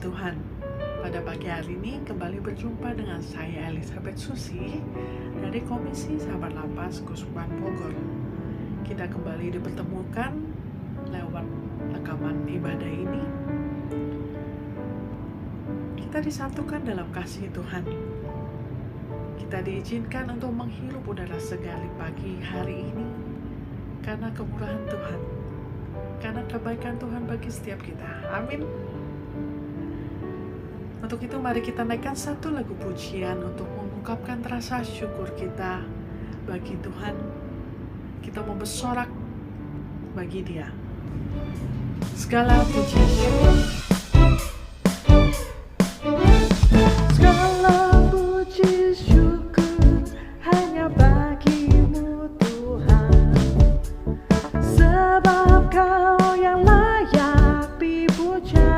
Tuhan. Pada pagi hari ini kembali berjumpa dengan saya Elizabeth Susi dari Komisi Sahabat Lapas Keuskupan Bogor. Kita kembali dipertemukan lewat rekaman ibadah ini. Kita disatukan dalam kasih Tuhan. Kita diizinkan untuk menghirup udara segar di pagi hari ini karena kemurahan Tuhan, karena kebaikan Tuhan bagi setiap kita. Amin. Untuk itu mari kita naikkan satu lagu pujian untuk mengungkapkan rasa syukur kita bagi Tuhan. Kita mau bersorak bagi Dia. Segala puji syukur, segala puji syukur hanya bagimu Tuhan, sebab Kau yang layak dipuja.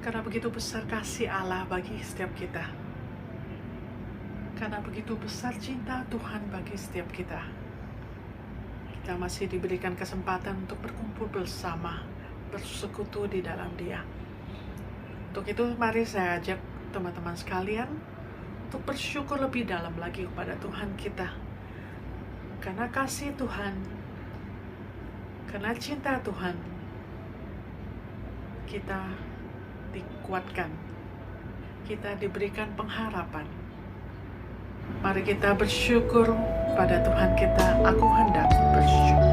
Karena begitu besar kasih Allah bagi setiap kita. Karena begitu besar cinta Tuhan bagi setiap kita. Kita masih diberikan kesempatan untuk berkumpul bersama, bersekutu di dalam Dia. Untuk itu mari saya ajak teman-teman sekalian untuk bersyukur lebih dalam lagi kepada Tuhan kita. Karena kasih Tuhan, karena cinta Tuhan, kita dikuatkan, kita diberikan pengharapan. Mari kita bersyukur pada Tuhan kita. Aku hendak bersyukur.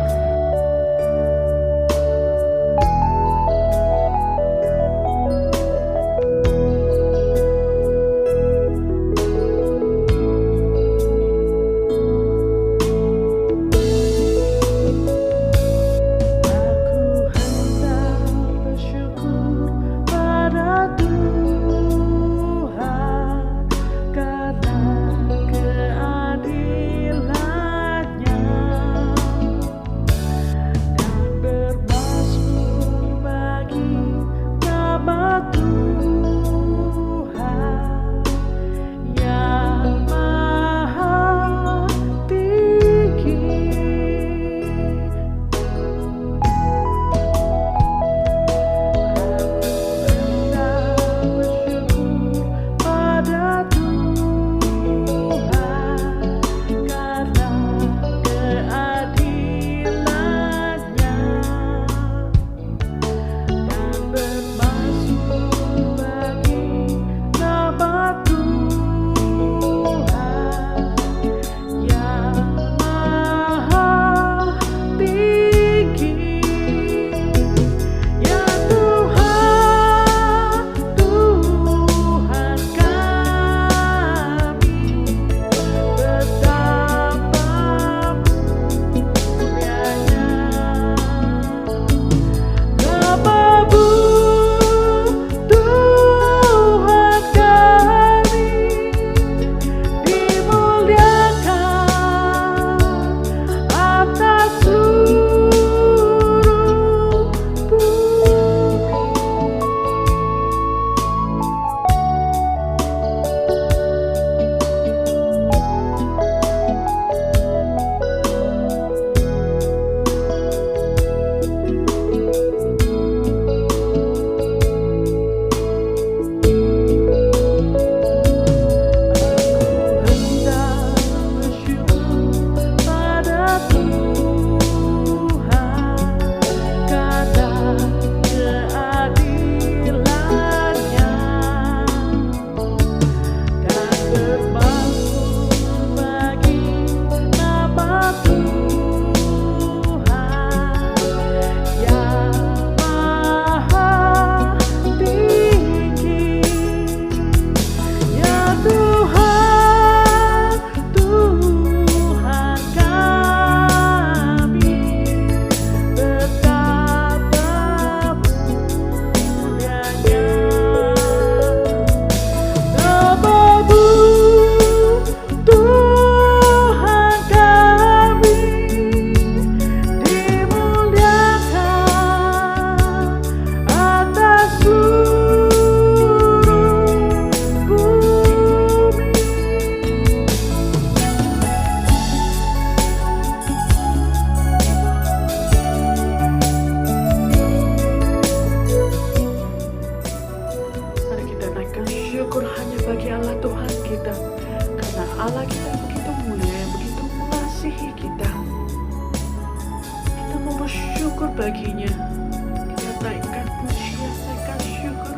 baginya. Kita naikkan pujian, naikkan syukur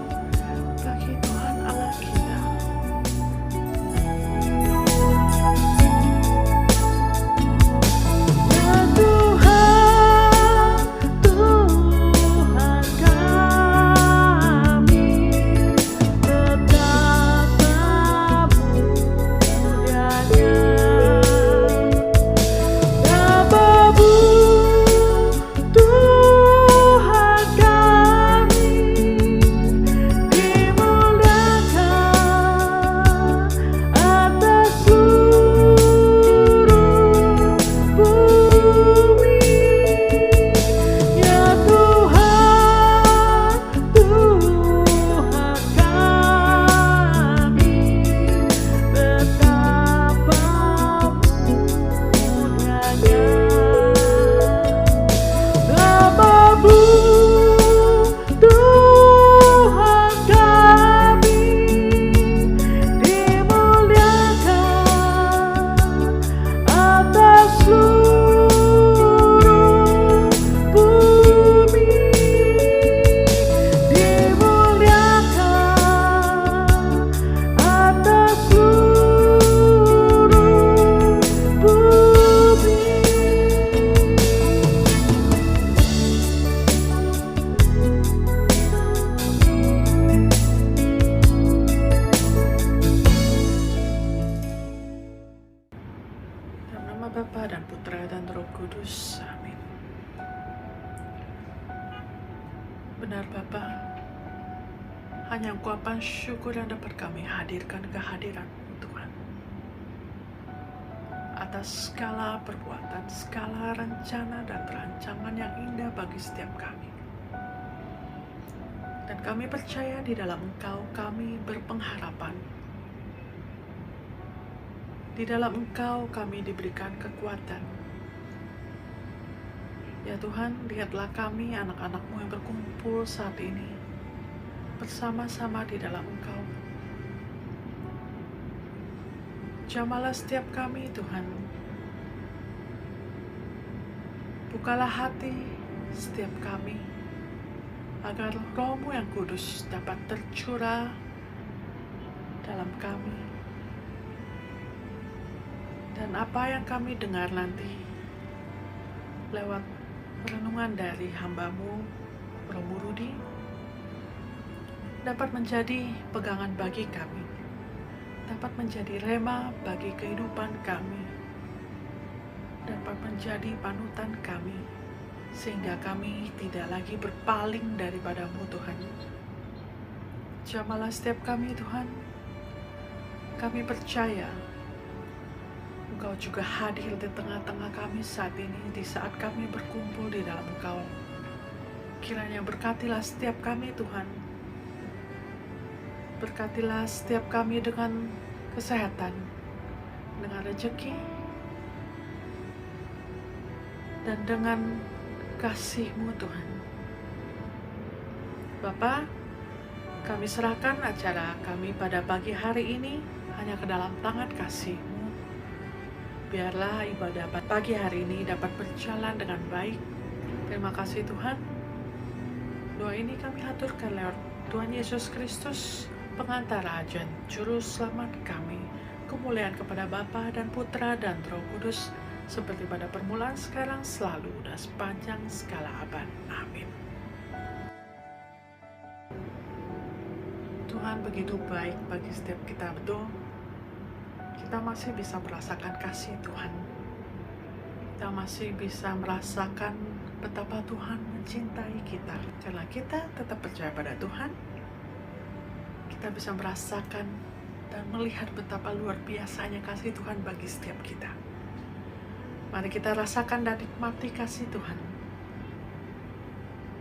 bagi Tuhan Allah kita. Ya Tuhan, Tuhan kami, betapa mulianya namamu, Tuhan kami, dimuliakan atas seluruh bumi. Ya Tuhan, Tuhan kami, betapa mulianya namamu, Tuhan kami, dimuliakan atas seluruh bumi, dimuliakan atas seluruh bumi. Dalam nama Bapa dan Putra dan Roh Kudus, amin. Benar Bapa, hanya ungkapan syukur yang dapat kami hadirkan kehadiran Tuhan atas segala perbuatan, segala rencana dan rancangan yang indah bagi setiap kami. Dan kami percaya di dalam Engkau kami berpengharapan. Di dalam Engkau kami diberikan kekuatan. Ya Tuhan, lihatlah kami anak-anak-Mu yang berkumpul saat ini bersama-sama di dalam Engkau. Jamalah setiap kami Tuhan. Bukalah hati setiap kami agar Roh-Mu yang kudus dapat tercurah dalam kami. Dan apa yang kami dengar nanti lewat renungan dari hamba-Mu, Romo Rudi, dapat menjadi pegangan bagi kami, dapat menjadi rema bagi kehidupan kami, dapat menjadi panutan kami, sehingga kami tidak lagi berpaling daripada-Mu Tuhan. Jamalah setiap kami Tuhan. Kami percaya Engkau juga hadir di tengah-tengah kami saat ini, di saat kami berkumpul di dalam Engkau. Kiranya berkatilah setiap kami Tuhan. Berkatilah setiap kami dengan kesehatan, dengan rezeki, dan dengan kasih-Mu Tuhan. Bapa, kami serahkan acara kami pada pagi hari ini hanya ke dalam tangan kasih-Mu. Biarlah ibadah pagi hari ini dapat berjalan dengan baik. Terima kasih Tuhan. Doa ini kami haturkan lewat Tuhan Yesus Kristus, pengantara dan juru selamat kami. Kemuliaan kepada Bapa dan Putra dan Roh Kudus, seperti pada permulaan, sekarang, selalu, dan sepanjang segala abad. Amin. Tuhan begitu baik bagi setiap kita, betul. Kita masih bisa merasakan kasih Tuhan. Kita masih bisa merasakan betapa Tuhan mencintai kita. Karena kita tetap percaya pada Tuhan, kita bisa merasakan dan melihat betapa luar biasanya kasih Tuhan bagi setiap kita. Mari kita rasakan dan nikmati kasih Tuhan.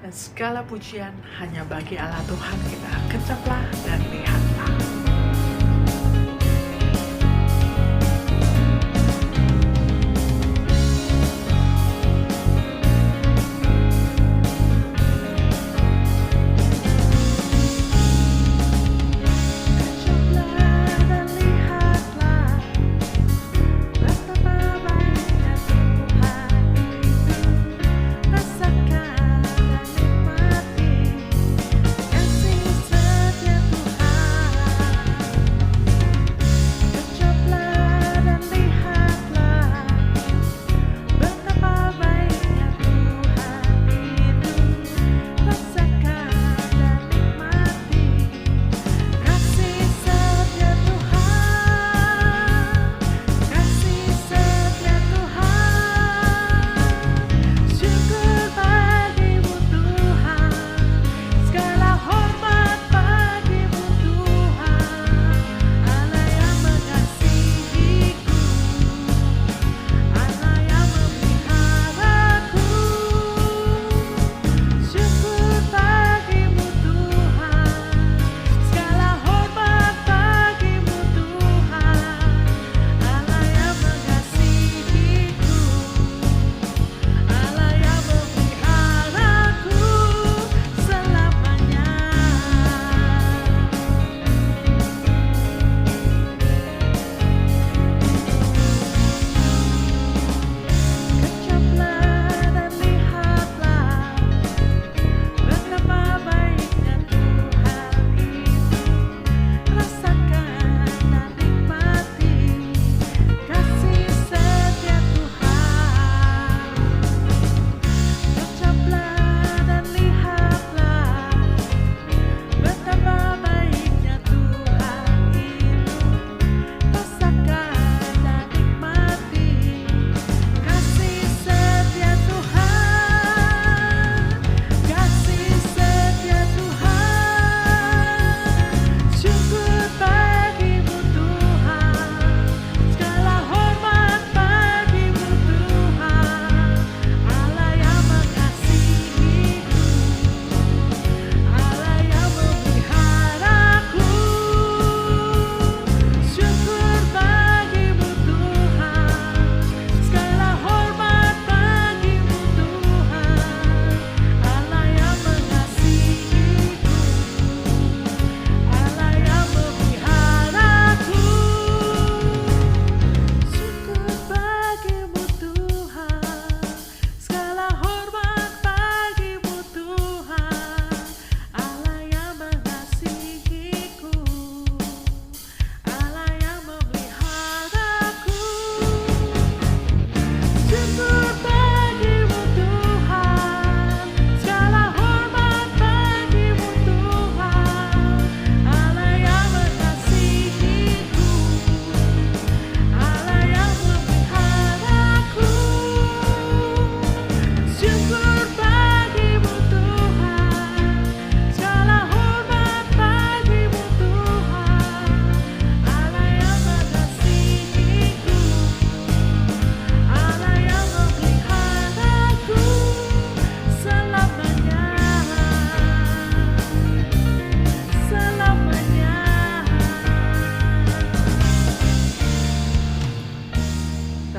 Dan segala pujian hanya bagi Allah Tuhan kita. Kecaplah dan lihatlah. Rasakan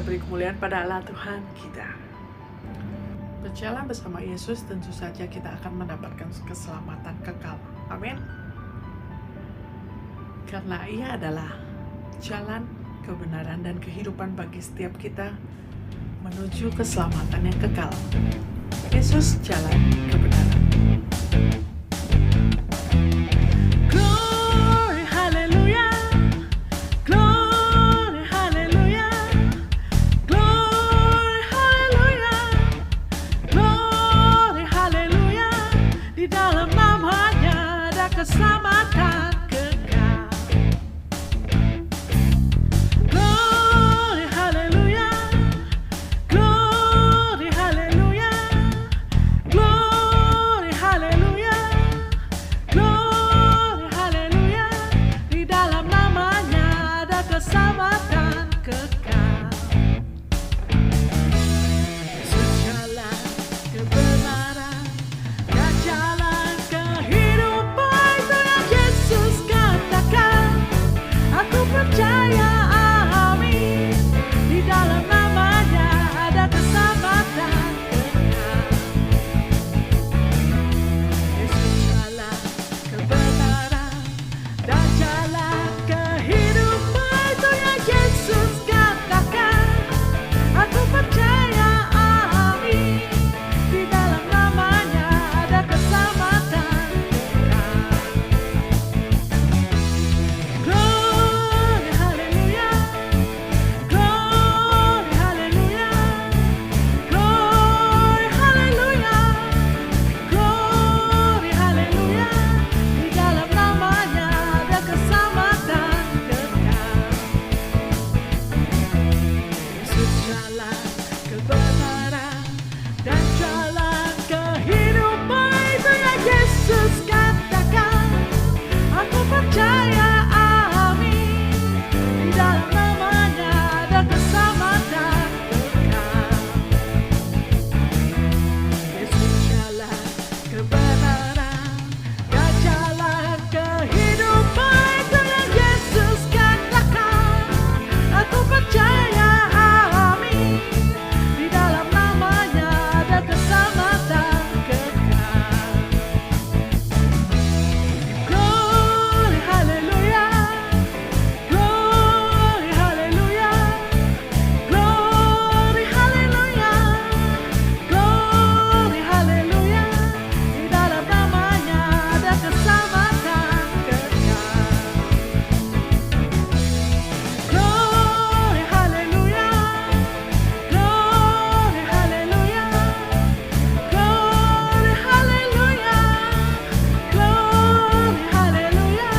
beri kemuliaan pada Allah Tuhan kita. Berjalan bersama Yesus tentu saja kita akan mendapatkan keselamatan kekal. Amin. Karena Ia adalah jalan, kebenaran, dan kehidupan bagi setiap kita menuju keselamatan yang kekal. Yesus jalan kebenaran. Glory, haleluya. Glory, haleluya. Glory, haleluya. Glory, haleluya. Di dalam namanya ada keselamatan kekal. Glory, haleluya. Glory, haleluya. Glory, haleluya. Glory, haleluya. Di dalam namanya ada keselamatan kekal. Yesus jalan kebenaran dan jalan kehidupan, itu yang Yesus katakan. Aku percaya, amin. Di dalam namanya ada keselamatan kekal. Yesus jalan kebenaran dan jalan kehidupan, itu yang Yesus katakan. Aku percaya, amin. Di dalam namanya ada keselamatan kekal. Glory, haleluya. Glory, haleluya. Glory, haleluya. Glory, haleluya. Di dalam namanya ada keselamatan kekal. Yesus jalan kebenaran dan jalan kehidupan, itu yang Yesus katakan. Aku percaya, amin. Di dalam namanya ada keselamatan kekal. Yesus jalan kebenaran dan jalan kehidupan, itu yang Yesus katakan. Aku percaya, amin. Di dalam namanya ada keselamatan kekal. Glory, haleluya. Glory, haleluya. Glory, haleluya. Glory, haleluya. Di dalam namanya ada keselamatan kekal. Glory, haleluya. Glory, haleluya. Glory, haleluya. Glory, haleluya.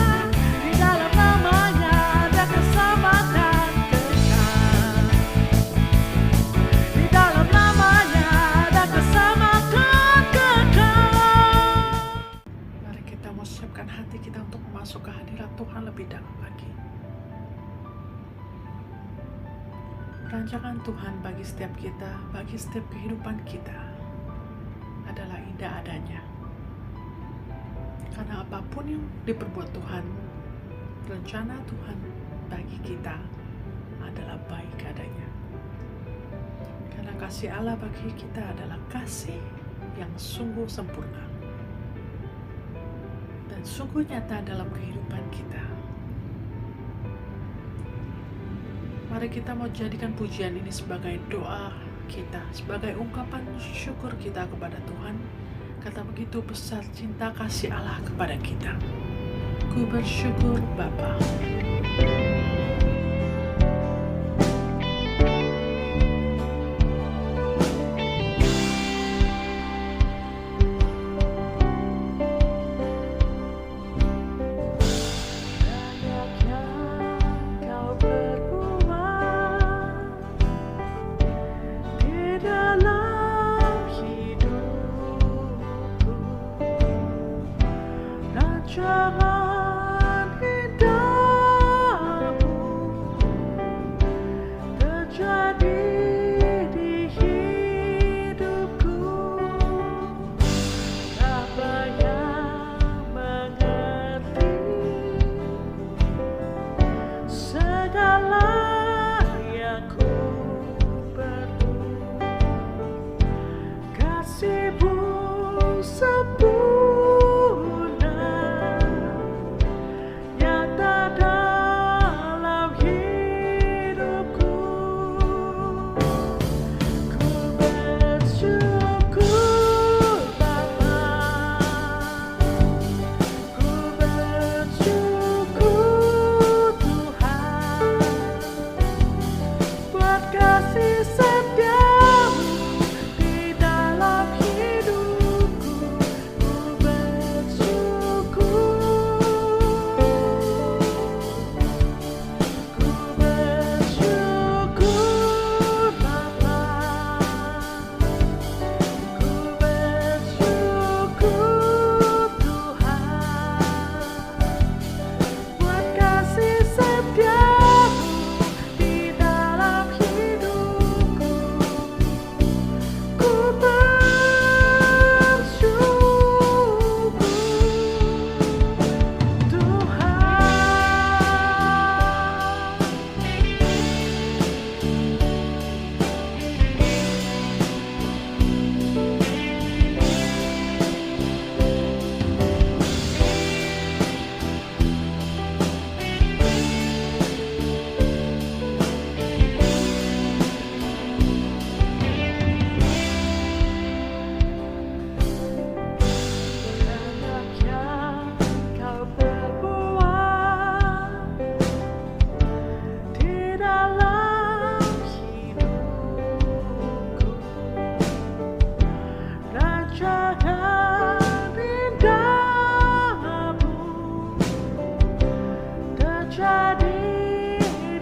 Di dalam namanya ada keselamatan kekal. Di dalam namanya ada keselamatan kekal. Mari kita mau siapkan hati kita untuk masuk ke hadirat Tuhan lebih dalam lagi. Rancangan Tuhan bagi setiap kita, bagi setiap kehidupan kita adalah indah adanya. Karena apapun yang diperbuat Tuhan, rencana Tuhan bagi kita adalah baik adanya. Karena kasih Allah bagi kita adalah kasih yang sungguh sempurna dan sungguh nyata dalam kehidupan kita. Mari kita mau jadikan pujian ini sebagai doa kita, sebagai ungkapan syukur kita kepada Tuhan. Kata begitu besar cinta kasih Allah kepada kita. Ku bersyukur Bapa. Banyaknya Kau berbuat di dalam hidupku, rancangan indahmu buat kasih setiamu di dalam hidupku. Ku bersyukur, ku bersyukur Bapa, ku bersyukur Tuhan, buat kasih setiamu di dalam hidupku. Ku bersyukur Tuhan, yang kau perbuat di dalam hidupku. Rancangan indahmu terjadi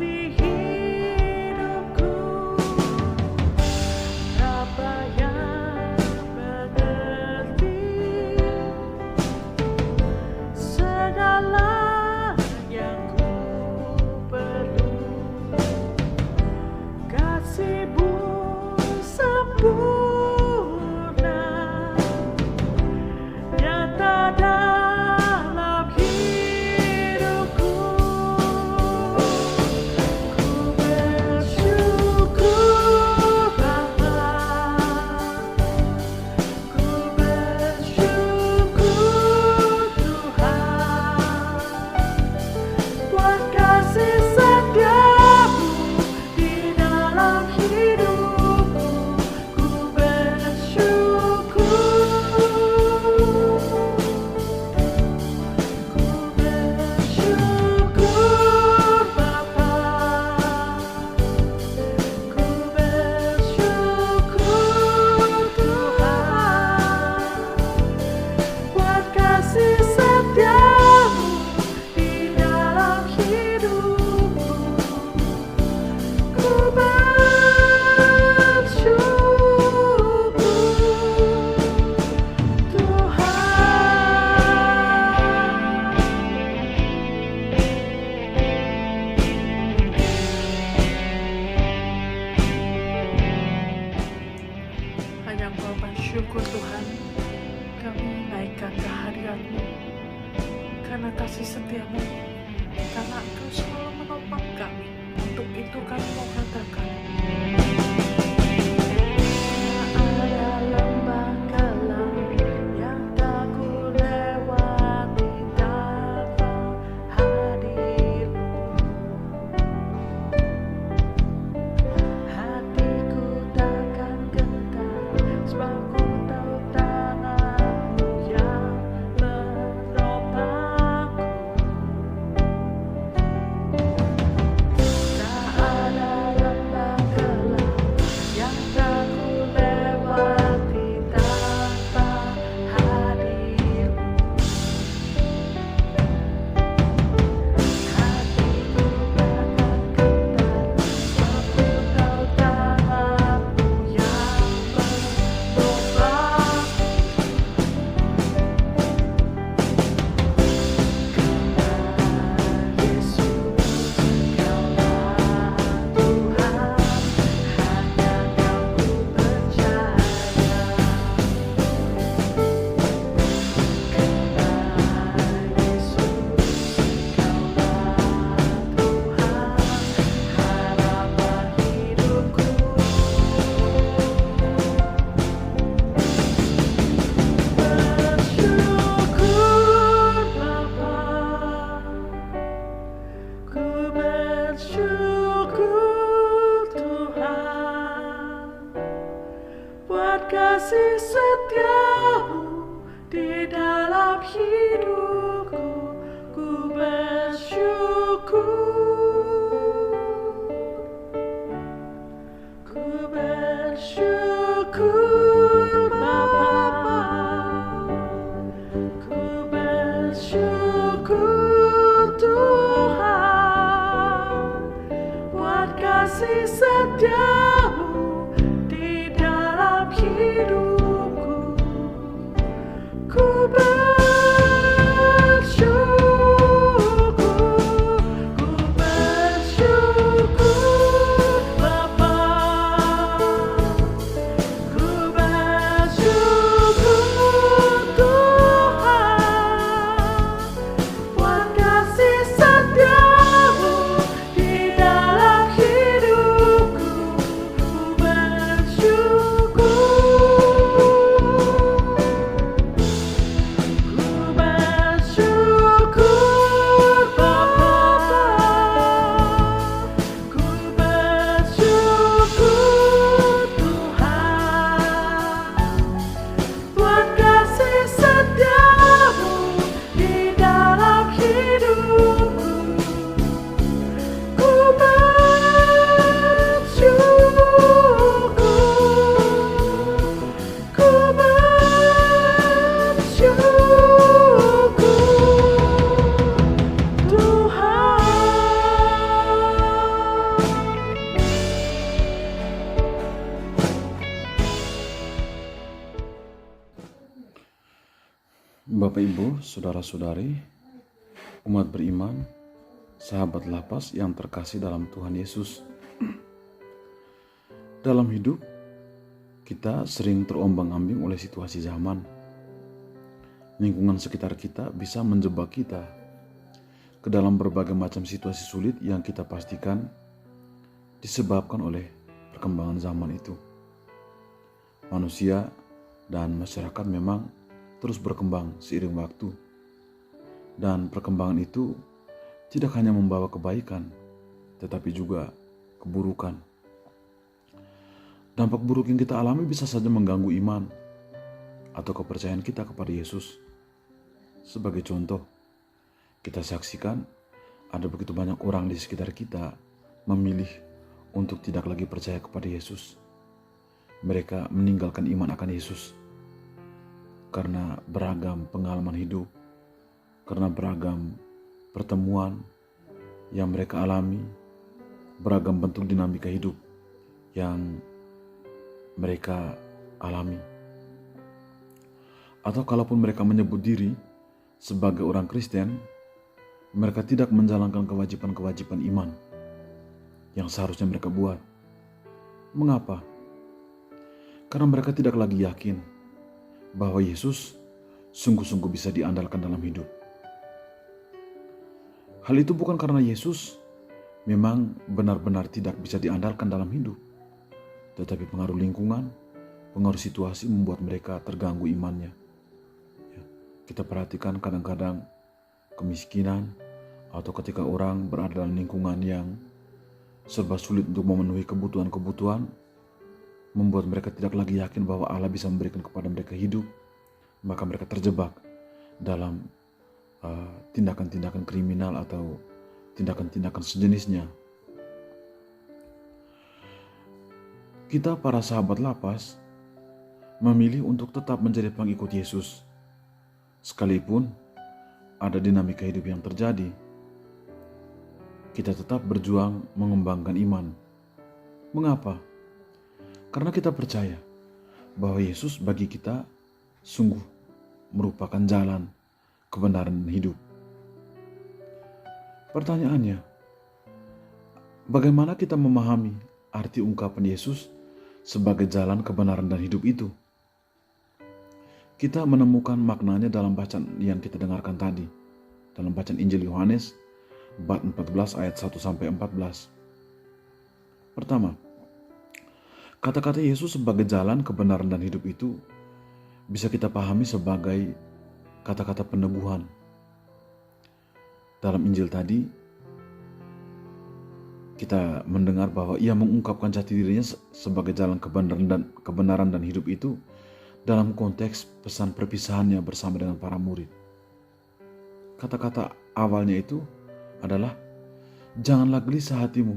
di hidupku. Apa yang mengerti segala yang ku perlu, kasih-Mu sempurna nyata dalam hidupku. Ku bersyukur Bapa, ku bersyukur Tuhan, buat kasih setiamu di dalam hidupku. Ku bersyukur, ku bersyukur Bapa, ku bersyukur Tuhan, buat kasih setiamu di dalam hidupku. Ku bersyukur Tuhan. Hanya Engkau bersyukur Tuhan, kami naikkan kehadiran-Mu karena kasih setiamu, karena Engkau selalu menopang kami. Untuk itu kami mau katakan, ada lembah gelap yang tak ku lewati tanpa hadir-Mu. Hatiku takkan gentar, sebab ku tahu tangan-Mu yang menopangku. Tak ada lembah gelap yang tak ku lewati tanpa hadir-Mu. Hatiku takkan gentar, sebab ku tahu tangan-Mu yang menopang. Yesus, Kaulah Tuhan, hanya Kau ku percaya. Yesus, Kaulah Tuhan, harapan hidupku. Bersyukur Bapa, ku bersyukur Tuhan, buat kasih setiamu di dalam hidupku. Ku bersyukur bersyukur Bapa, ku bersyukur Tuhan buat kasih setiamu di dalam hidupku. Ku bersyukur Bapa, ku bersyukur Tuhan buat kasih setiamu di dalam hidupku. Ku bersyukur Bapa, ku bersyukur Tuhan buat kasih setiamu di dalam hidupku. Ku bersyukur Bapak Ibu, Saudara-saudari, umat beriman, sahabat lapas yang terkasih dalam Tuhan Yesus. Dalam hidup, kita sering terombang-ambing oleh situasi zaman. Lingkungan sekitar kita bisa menjebak kita ke dalam berbagai macam situasi sulit yang kita pastikan disebabkan oleh perkembangan zaman itu. Manusia dan masyarakat memang terus berkembang seiring waktu, dan perkembangan itu tidak hanya membawa kebaikan, tetapi juga keburukan. Dampak buruk yang kita alami bisa saja mengganggu iman atau kepercayaan kita kepada Yesus. Sebagai contoh, kita saksikan ada begitu banyak orang di sekitar kita memilih untuk tidak lagi percaya kepada Yesus. Mereka meninggalkan iman akan Yesus karena beragam pengalaman hidup, karena beragam pertemuan yang mereka alami, beragam bentuk dinamika hidup yang mereka alami. Atau kalaupun mereka menyebut diri sebagai orang Kristen, mereka tidak menjalankan kewajiban-kewajiban iman yang seharusnya mereka buat. Mengapa? Karena mereka tidak lagi yakin bahwa Yesus sungguh-sungguh bisa diandalkan dalam hidup. Hal itu bukan karena Yesus memang benar-benar tidak bisa diandalkan dalam hidup, tetapi pengaruh lingkungan, pengaruh situasi membuat mereka terganggu imannya. Kita perhatikan kadang-kadang kemiskinan atau ketika orang berada dalam lingkungan yang serba sulit untuk memenuhi kebutuhan-kebutuhan, membuat mereka tidak lagi yakin bahwa Allah bisa memberikan kepada mereka hidup, maka mereka terjebak dalam tindakan-tindakan kriminal atau tindakan-tindakan sejenisnya. Kita para sahabat lapas memilih untuk tetap menjadi pengikut Yesus, sekalipun ada dinamika hidup yang terjadi. Kita tetap berjuang mengembangkan iman. Mengapa? Karena kita percaya bahwa Yesus bagi kita sungguh merupakan jalan kebenaran dan hidup. Pertanyaannya, bagaimana kita memahami arti ungkapan Yesus sebagai jalan kebenaran dan hidup itu? Kita menemukan maknanya dalam bacaan yang kita dengarkan tadi, dalam bacaan Injil Yohanes bab 14 ayat 1-14. Pertama, kata-kata Yesus sebagai jalan kebenaran dan hidup itu bisa kita pahami sebagai kata-kata peneguhan. Dalam Injil tadi, kita mendengar bahwa ia mengungkapkan jati dirinya sebagai jalan kebenaran dan hidup itu dalam konteks pesan perpisahannya bersama dengan para murid. Kata-kata awalnya itu adalah, janganlah gelisah hatimu,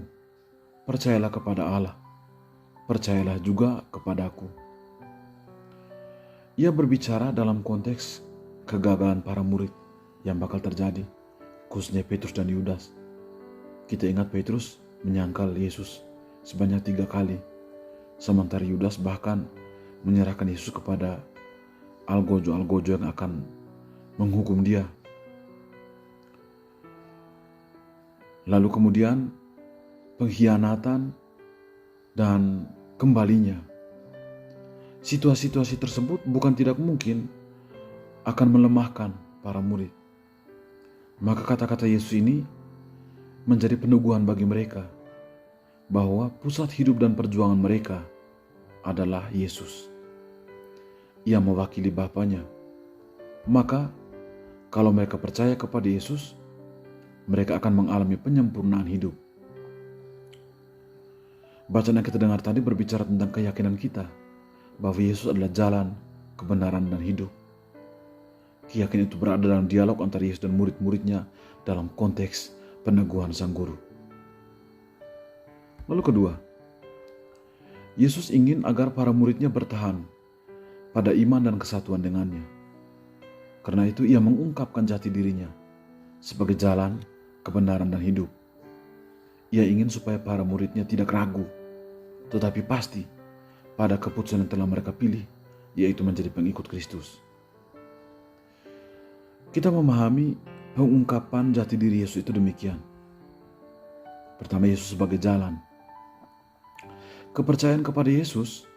percayalah kepada Allah. percayalah juga kepadaku. Ia berbicara dalam konteks kegagalan para murid yang bakal terjadi, khususnya Petrus dan Yudas. Kita ingat Petrus menyangkal Yesus sebanyak 3 kali, sementara Yudas bahkan menyerahkan Yesus kepada algojo-algojo yang akan menghukum dia. Lalu kemudian pengkhianatan dan kembalinya. Situasi-situasi tersebut bukan tidak mungkin akan melemahkan para murid. Maka kata-kata Yesus ini menjadi peneguhan bagi mereka bahwa pusat hidup dan perjuangan mereka adalah Yesus. Ia mewakili Bapanya. Maka kalau mereka percaya kepada Yesus, mereka akan mengalami penyempurnaan hidup. Bacaan yang kita dengar tadi berbicara tentang keyakinan kita bahwa Yesus adalah jalan, kebenaran, dan hidup. Keyakinan itu berada dalam dialog antara Yesus dan murid-muridnya dalam konteks peneguhan sang guru. Lalu kedua, Yesus ingin agar para muridnya bertahan pada iman dan kesatuan dengannya. Karena itu ia mengungkapkan jati dirinya sebagai jalan, kebenaran, dan hidup. Ia ingin supaya para muridnya tidak ragu, tetapi pasti pada keputusan yang telah mereka pilih, yaitu menjadi pengikut Kristus. Kita memahami pengungkapan jati diri Yesus itu demikian. Pertama, Yesus sebagai jalan. Kepercayaan kepada Yesus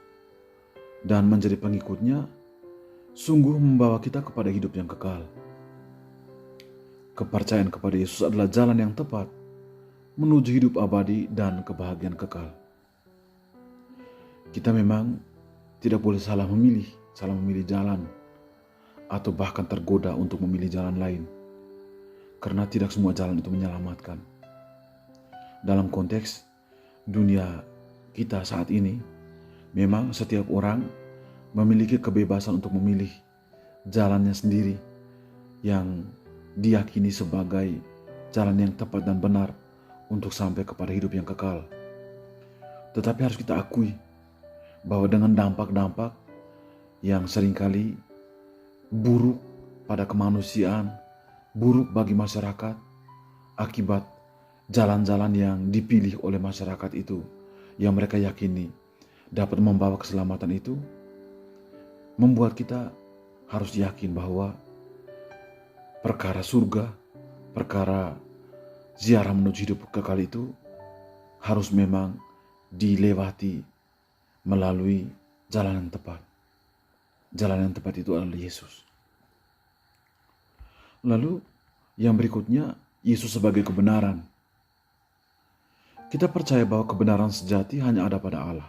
dan menjadi pengikutnya sungguh membawa kita kepada hidup yang kekal. Kepercayaan kepada Yesus adalah jalan yang tepat menuju hidup abadi dan kebahagiaan kekal. Kita memang tidak boleh salah memilih jalan, atau bahkan tergoda untuk memilih jalan lain, karena tidak semua jalan itu menyelamatkan. Dalam konteks dunia kita saat ini, memang setiap orang memiliki kebebasan untuk memilih jalannya sendiri yang diyakini sebagai jalan yang tepat dan benar untuk sampai kepada hidup yang kekal. Tetapi harus kita akui bahwa dengan dampak-dampak yang seringkali buruk pada kemanusiaan, buruk bagi masyarakat, akibat jalan-jalan yang dipilih oleh masyarakat itu, yang mereka yakini dapat membawa keselamatan itu, membuat kita harus yakin bahwa perkara surga, perkara ziarah menuju hidup kekal itu harus memang dilewati melalui jalan yang tepat. Jalan yang tepat itu adalah Yesus. Lalu yang berikutnya, Yesus sebagai kebenaran. Kita percaya bahwa kebenaran sejati hanya ada pada Allah.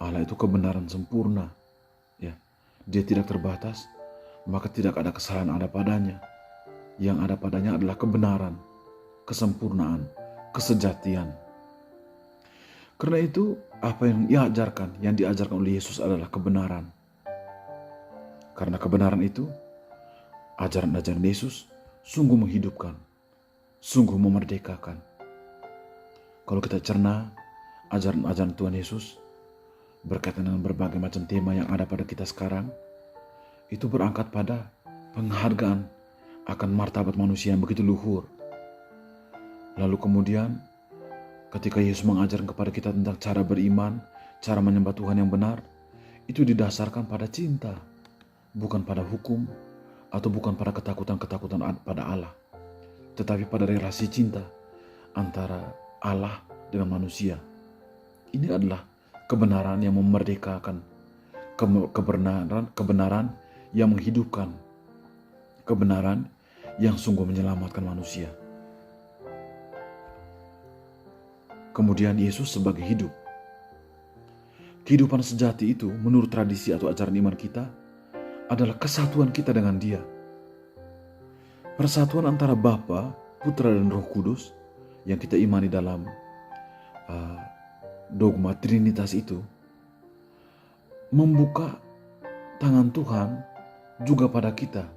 Allah itu kebenaran sempurna. Ya, Dia tidak terbatas, maka tidak ada kesalahan ada padanya. Yang ada padanya adalah kebenaran, kesempurnaan, kesejatian. Karena itu, apa yang diajarkan oleh Yesus adalah kebenaran. Karena kebenaran itu, ajaran-ajaran Yesus sungguh menghidupkan, sungguh memerdekakan. Kalau kita cerna ajaran-ajaran Tuhan Yesus berkaitan dengan berbagai macam tema yang ada pada kita sekarang, itu berangkat pada penghargaan akan martabat manusia yang begitu luhur. Lalu kemudian ketika Yesus mengajarkan kepada kita tentang cara beriman, cara menyembah Tuhan yang benar, itu didasarkan pada cinta, bukan pada hukum, atau bukan pada ketakutan-ketakutan pada Allah, tetapi pada relasi cinta antara Allah dengan manusia. Ini adalah kebenaran yang memerdekakan, kebenaran yang menghidupkan, kebenaran yang sungguh menyelamatkan manusia. Kemudian Yesus sebagai hidup. Kehidupan sejati itu menurut tradisi atau ajaran iman kita adalah kesatuan kita dengan Dia. Persatuan antara Bapa, Putra, dan Roh Kudus yang kita imani dalam dogma Trinitas itu membuka tangan Tuhan juga pada kita.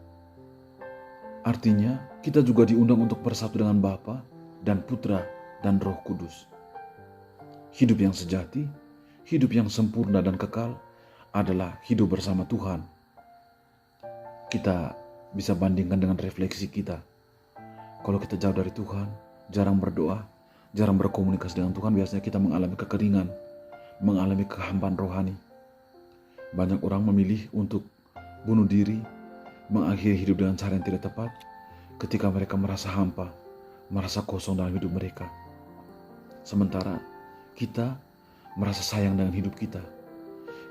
Artinya kita juga diundang untuk bersatu dengan Bapa dan Putra dan Roh Kudus. Hidup yang sejati hidup yang sempurna dan kekal adalah hidup bersama Tuhan. Kita bisa bandingkan dengan refleksi kita. Kalau kita jauh dari Tuhan, jarang berdoa, jarang berkomunikasi dengan Tuhan, biasanya kita mengalami kekeringan, mengalami kehambaan rohani. Banyak orang memilih untuk bunuh diri, mengakhiri hidup dengan cara yang tidak tepat, ketika mereka merasa hampa, merasa kosong dalam hidup mereka. Sementara kita merasa sayang dengan hidup kita.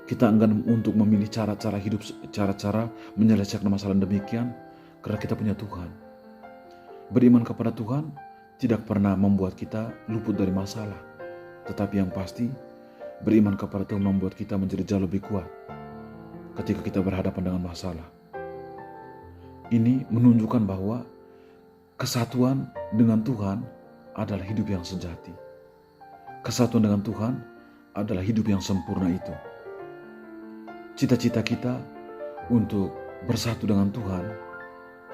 Kita enggan untuk memilih cara-cara hidup, cara-cara menyelesaikan masalah demikian, karena kita punya Tuhan. Beriman kepada Tuhan tidak pernah membuat kita luput dari masalah, tetapi yang pasti beriman kepada Tuhan membuat kita menjadi jauh lebih kuat ketika kita berhadapan dengan masalah. Ini menunjukkan bahwa kesatuan dengan Tuhan adalah hidup yang sejati. Kesatuan dengan Tuhan adalah hidup yang sempurna itu. Cita-cita kita untuk bersatu dengan Tuhan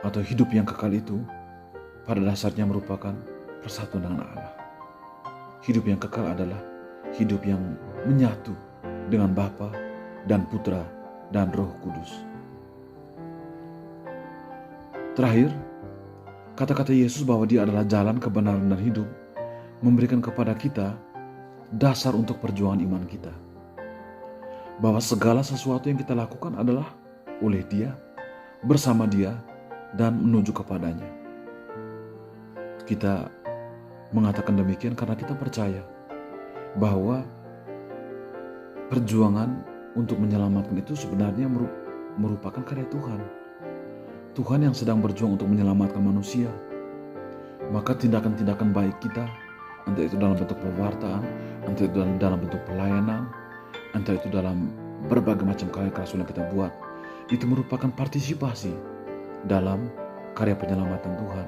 atau hidup yang kekal itu pada dasarnya merupakan persatuan dengan Allah. Hidup yang kekal adalah hidup yang menyatu dengan Bapa dan Putra dan Roh Kudus. Terakhir, kata-kata Yesus bahwa Dia adalah jalan, kebenaran, dan hidup memberikan kepada kita dasar untuk perjuangan iman kita. Bahwa segala sesuatu yang kita lakukan adalah oleh Dia, bersama Dia, dan menuju kepadanya. Kita mengatakan demikian karena kita percaya bahwa perjuangan untuk menyelamatkan itu sebenarnya merupakan karya Tuhan. Tuhan yang sedang berjuang untuk menyelamatkan manusia. Maka tindakan-tindakan baik kita, entah itu dalam bentuk pewartaan, entah itu dalam bentuk pelayanan, entah itu dalam berbagai macam karya kerasulan yang kita buat, itu merupakan partisipasi dalam karya penyelamatan Tuhan.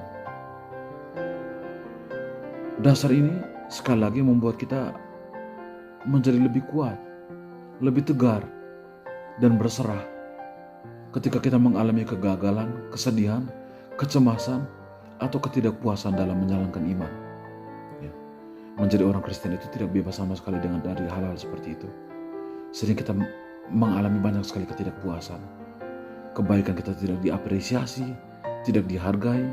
Dasar ini sekali lagi membuat kita menjadi lebih kuat, lebih tegar, dan berserah ketika kita mengalami kegagalan, kesedihan, kecemasan, atau ketidakpuasan dalam menjalankan iman. Menjadi orang Kristen itu tidak bebas sama sekali dari hal-hal seperti itu. Sering kita mengalami banyak sekali ketidakpuasan. Kebaikan kita tidak diapresiasi, tidak dihargai.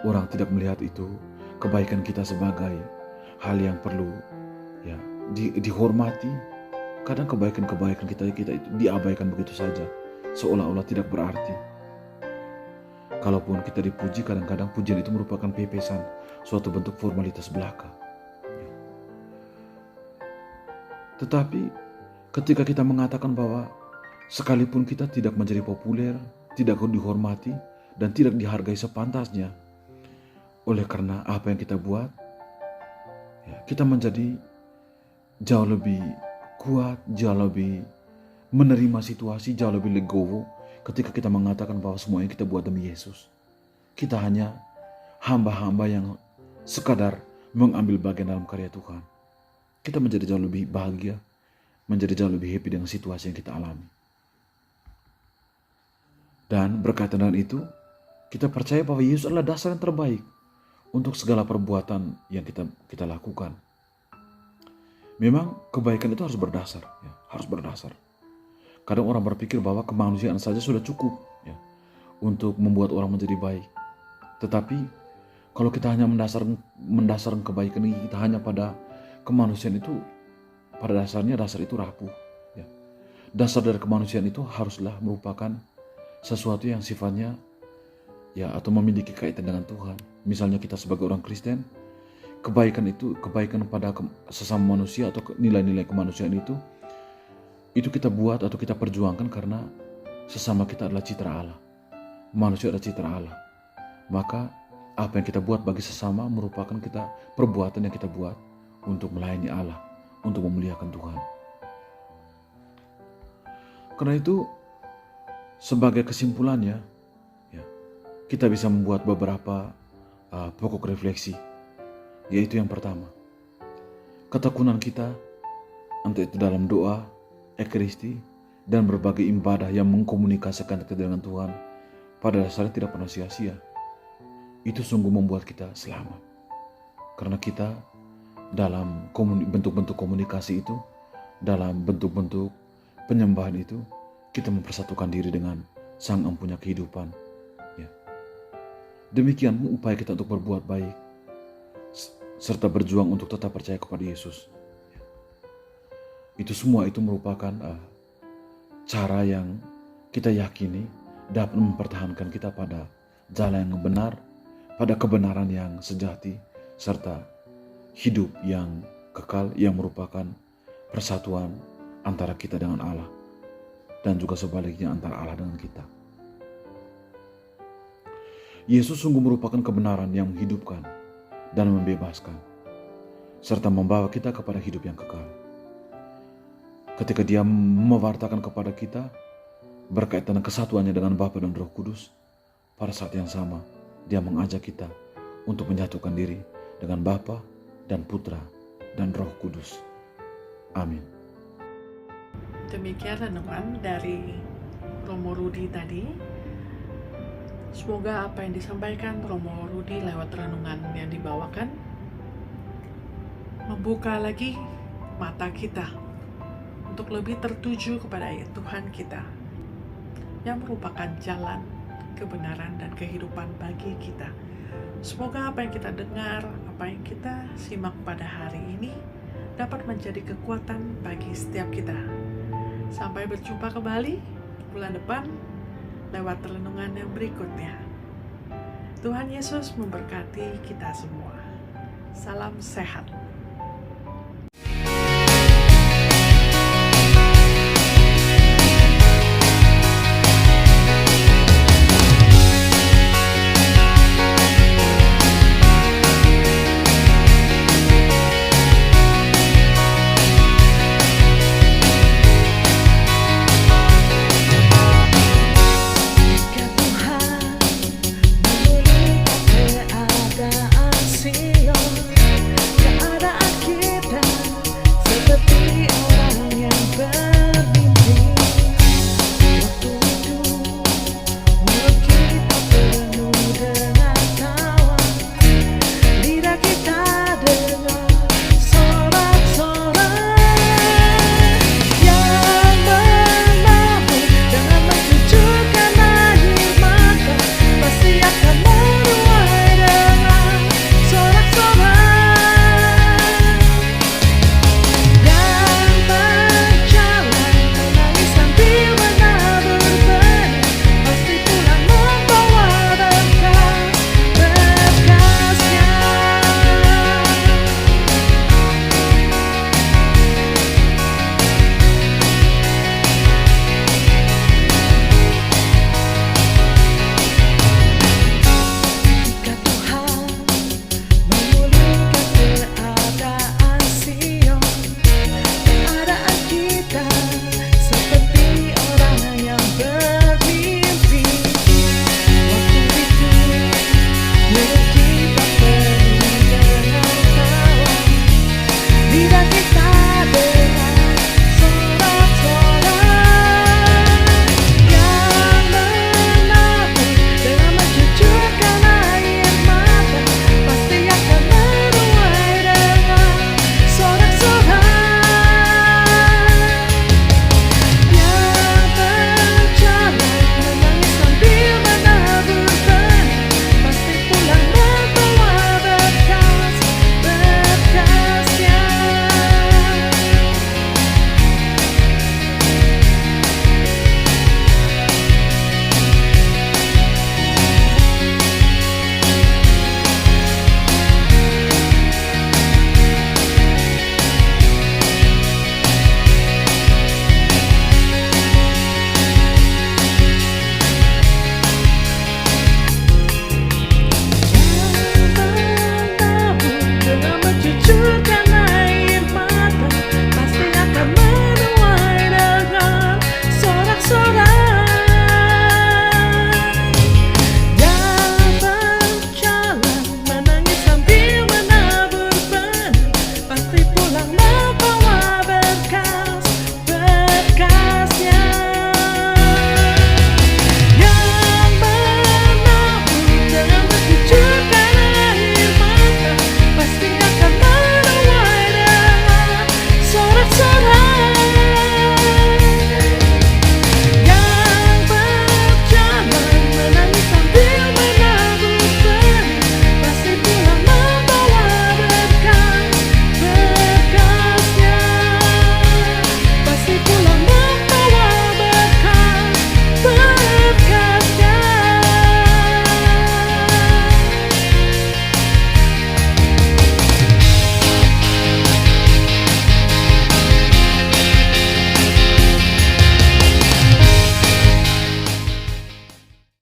Orang tidak melihat itu kebaikan kita sebagai hal yang perlu dihormati. Kadang kebaikan-kebaikan kita itu diabaikan begitu saja, seolah-olah tidak berarti. Kalaupun kita dipuji, kadang-kadang pujian itu merupakan pepesan, suatu bentuk formalitas belaka. Tetapi ketika kita mengatakan bahwa sekalipun kita tidak menjadi populer, tidak dihormati, dan tidak dihargai sepantasnya, oleh karena apa yang kita buat, kita menjadi jauh lebih kuat, jauh lebih menerima situasi, jauh lebih legowo ketika kita mengatakan bahwa semua yang kita buat demi Yesus. Kita hanya hamba-hamba yang sekadar mengambil bagian dalam karya Tuhan. Kita menjadi jauh lebih bahagia, menjadi jauh lebih happy dengan situasi yang kita alami. Dan berkaitan dengan itu, kita percaya bahwa Yesus adalah dasar yang terbaik untuk segala perbuatan yang kita lakukan. Memang kebaikan itu harus berdasar, harus berdasar. Kadang orang berpikir bahwa kemanusiaan saja sudah cukup untuk membuat orang menjadi baik. Tetapi kalau kita hanya mendasarkan kebaikan ini, kita hanya pada kemanusiaan itu, pada dasarnya dasar itu rapuh. Dasar dari kemanusiaan itu haruslah merupakan sesuatu yang sifatnya atau memiliki kaitan dengan Tuhan. Misalnya kita sebagai orang Kristen, kebaikan pada sesama manusia atau nilai-nilai kemanusiaan itu kita buat atau kita perjuangkan karena sesama kita adalah citra Allah. Manusia adalah citra Allah. Maka apa yang kita buat bagi sesama merupakan perbuatan yang kita buat untuk melayani Allah, untuk memuliakan Tuhan. Karena itu sebagai kesimpulannya, kita bisa membuat beberapa pokok refleksi, yaitu yang pertama, ketekunan kita, entah itu dalam doa, ekaristi, dan berbagai ibadah yang mengkomunikasikan kita dengan Tuhan, pada dasarnya tidak pernah sia-sia. Itu sungguh membuat kita selamat, karena kita dalam bentuk-bentuk komunikasi itu, dalam bentuk-bentuk penyembahan itu, kita mempersatukan diri dengan Sang Empunya kehidupan. Ya. Demikian upaya kita untuk berbuat baik, serta berjuang untuk tetap percaya kepada Yesus. Itu semua itu merupakan cara yang kita yakini dapat mempertahankan kita pada jalan yang benar, pada kebenaran yang sejati, serta hidup yang kekal yang merupakan persatuan antara kita dengan Allah dan juga sebaliknya antara Allah dengan kita. Yesus sungguh merupakan kebenaran yang menghidupkan dan membebaskan, serta membawa kita kepada hidup yang kekal. Ketika Dia mewartakan kepada kita berkaitan dengan kesatuannya dengan Bapa dan Roh Kudus, pada saat yang sama Dia mengajak kita untuk menyatukan diri dengan Bapa dan Putra dan Roh Kudus. Amin. Demikian renungan dari Romo Rudi tadi. Semoga apa yang disampaikan Romo Rudi lewat renungan yang dibawakan membuka lagi mata kita untuk lebih tertuju kepada Tuhan kita yang merupakan jalan kebenaran dan kehidupan bagi kita. Semoga apa yang kita dengar, apa yang kita simak pada hari ini dapat menjadi kekuatan bagi setiap kita. Sampai berjumpa kembali bulan depan lewat renungan yang berikutnya. Tuhan Yesus memberkati kita semua. Salam sehat.